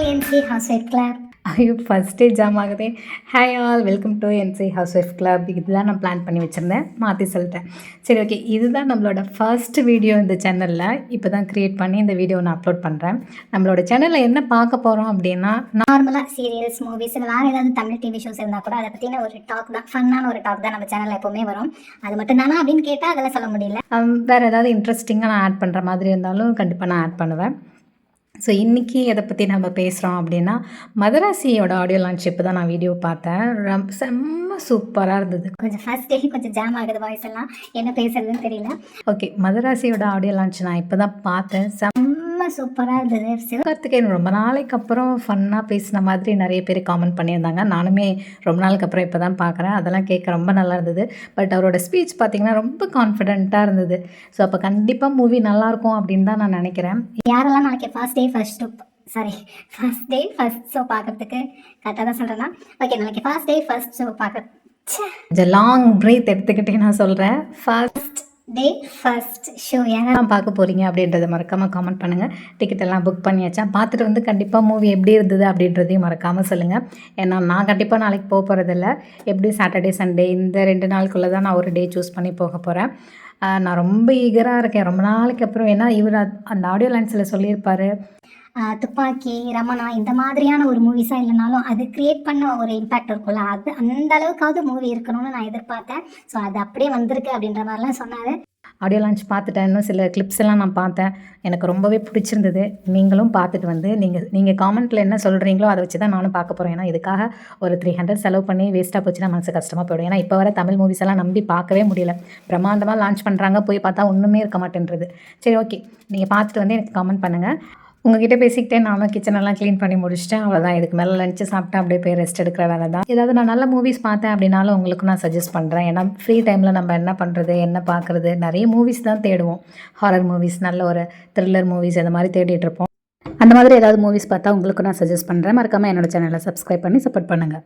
NC Housewife Club. ஐயோ ஃபஸ்ட்டே jam ஆகுதே. Hi all, welcome to NC Housewife Club. இதுதான் நான் பிளான் பண்ணி வச்சுருந்தேன், மாற்றி சொல்லிட்டேன். சரி, ஓகே. இதுதான் நம்மளோட ஃபர்ஸ்ட் வீடியோ இந்த சேனலில். இப்போ தான் க்ரியேட் பண்ணி இந்த வீடியோ நான் அப்லோட் பண்ணுறேன். நம்மளோட சேனலில் என்ன பார்க்க போகிறோம் அப்படின்னா, நார்மலாக சீரியல்ஸ், மூவிஸ் இல்லை வேறு ஏதாவது தமிழ் டிவி ஷோஸ் இருந்தால் கூட அதை பற்றின ஒரு டாக் தான், ஃபன்னான ஒரு டாக் தான் நம்ம சேனலில் எப்போவுமே வரும். அது மட்டும் தானே அப்படின்னு கேட்டால் அதெல்லாம் சொல்ல முடியல. வேறு ஏதாவது இன்ட்ரெஸ்டிங்காக நான் ஆட் பண்ணுற மாதிரி இருந்தாலும் கண்டிப்பாக நான் ஆட் பண்ணுவேன். ஸோ இன்றைக்கி எதை பற்றி நம்ம பேசுகிறோம் அப்படின்னா, மதராசியோட ஆடியோ லான்ச் இப்போ தான் நான் வீடியோ பார்த்தேன். செம்ம சூப்பராக இருந்தது. கொஞ்சம் ஃபர்ஸ்ட் டே கொஞ்சம் ஜாம் ஆகுது, வாய்ஸ் எல்லாம் என்ன பேசுறதுன்னு தெரியல. ஓகே, மதராசியோட ஆடியோ லான்ச் நான் இப்போ தான் பார்த்தேன். செம்ம சூப்பராக இருந்தது. சிவகார்த்திகேயன் ரொம்ப நாளைக்கு அப்புறம் ஃபன்னாக பேசின மாதிரி நிறைய பேர் காமெண்ட் பண்ணியிருந்தாங்க. நானுமே ரொம்ப நாளுக்கு அப்புறம் இப்போ தான் பார்க்குறேன். அதெல்லாம் கேட்க ரொம்ப நல்லா இருந்தது. பட் அவரோட ஸ்பீச் பார்த்திங்கன்னா ரொம்ப கான்ஃபிடென்ட்டாக இருந்தது. ஸோ அப்போ கண்டிப்பாக மூவி நல்லாயிருக்கும் அப்படின்னு தான் நான் நினைக்கிறேன். யாரெல்லாம் நாளைக்கு ஃபர்ஸ்ட் டே ஃபர்ஸ்ட் ஷோ பார்க்கறதுக்கு கரெக்டாக தான் சொல்கிறேன்னா, ஓகே, நாளைக்கு ஃபர்ஸ்ட் டே ஃபர்ஸ்ட் ஷோ பார்க்க கொஞ்சம் லாங் பிரேத் எடுத்துக்கிட்டே நான் சொல்கிறேன். ஃபர்ஸ்ட் டே ஃபர்ஸ்ட் ஷோ யாரெல்லாம் பார்க்க போகிறீங்க அப்படின்றத மறக்காமல் காமெண்ட் பண்ணுங்கள். டிக்கெட் எல்லாம் புக் பண்ணியாச்சா? பார்த்துட்டு வந்து கண்டிப்பாக மூவி எப்படி இருந்தது அப்படின்றதையும் மறக்காமல் சொல்லுங்கள். ஏன்னா நான் கண்டிப்பாக நாளைக்கு போக போகிறதில்ல. எப்படி சாட்டர்டே சண்டே இந்த 2 நாளுக்குள்ளே தான் நான் ஒரு டே சூஸ் பண்ணி போக போகிறேன். நான் ரொம்ப ஈகராக இருக்கேன் ரொம்ப நாளைக்கு அப்புறம். ஏன்னா இவர் அந்த ஆடியோ லான்ச்சில் சொல்லியிருப்பார், துப்பாக்கி, ரமணா இந்த மாதிரியான ஒரு மூவிஸாக இல்லைனாலும் அது க்ரியேட் பண்ண ஒரு இம்பேக்ட் இருக்கும்ல, அது அந்த அளவுக்காவது மூவி இருக்கணும்னு நான் எதிர்பார்த்தேன். ஸோ அது அப்படியே வந்திருக்கு அப்படின்ற மாதிரிலாம் சொன்னார். ஆடியோ லான்ச் பார்த்துட்டேன். இன்னும் சில கிளிப்ஸ் எல்லாம் நான் பார்த்தேன். எனக்கு ரொம்பவே பிடிச்சிருந்தது. நீங்களும் பார்த்துட்டு வந்து நீங்கள் காமெண்ட்டில் என்ன சொல்கிறீங்களோ அதை வச்சு தான் நானும் பார்க்க போகிறேன். ஏன்னா இதுக்காக ஒரு 300 செலவு பண்ணி வேஸ்ட்டாக போச்சுன்னா மனசு கஷ்டமாக போய்டும். ஏன்னா இப்போ வர தமிழ் மூவிஸ் எல்லாம் நம்பி பார்க்கவே முடியல. பிரம்மாண்டமாக லான்ச் பண்ணுறாங்க, போய் பார்த்தா ஒன்றுமே இருக்க மாட்டேன்றது. சரி, ஓகே, நீங்கள் பார்த்துட்டு வந்து எனக்கு காமெண்ட் பண்ணுங்கள். உங்ககிட்ட பேசிக்கிட்டே நானும் கிச்சனெல்லாம் க்ளீன் பண்ணி முடிச்சிட்டேன். அவ்வளோதான். இதுக்கு மேலே லஞ்சு சாப்பிட்டா அப்படியே போய் ரெஸ்ட் எடுக்கிற வேலை தான். ஏதாவது நான் நல்ல மூவிஸ் பார்த்தேன் அப்படின்னாலும் உங்களுக்கு நான் சஜஸ்ட் பண்ணுறேன். ஏன்னா ஃப்ரீ டைமில் நம்ம என்ன பண்ணுறது, என்ன பார்க்குறது, நிறைய மூவிஸ் தான் தேடுவோம். ஹாரர் மூவிஸ், நல்ல ஒரு த்ரில்லர் மூவிஸ், அந்த மாதிரி தேடிட்டு இருப்போம். அந்த மாதிரி ஏதாவது மூவிஸ் பார்த்தா உங்களுக்கு நான் சஜஸ்ட் பண்ணுறேன். மறக்காமல் என்னோட சேனலை சப்ஸ்கிரைப் பண்ணி சப்போர்ட் பண்ணுங்கள்.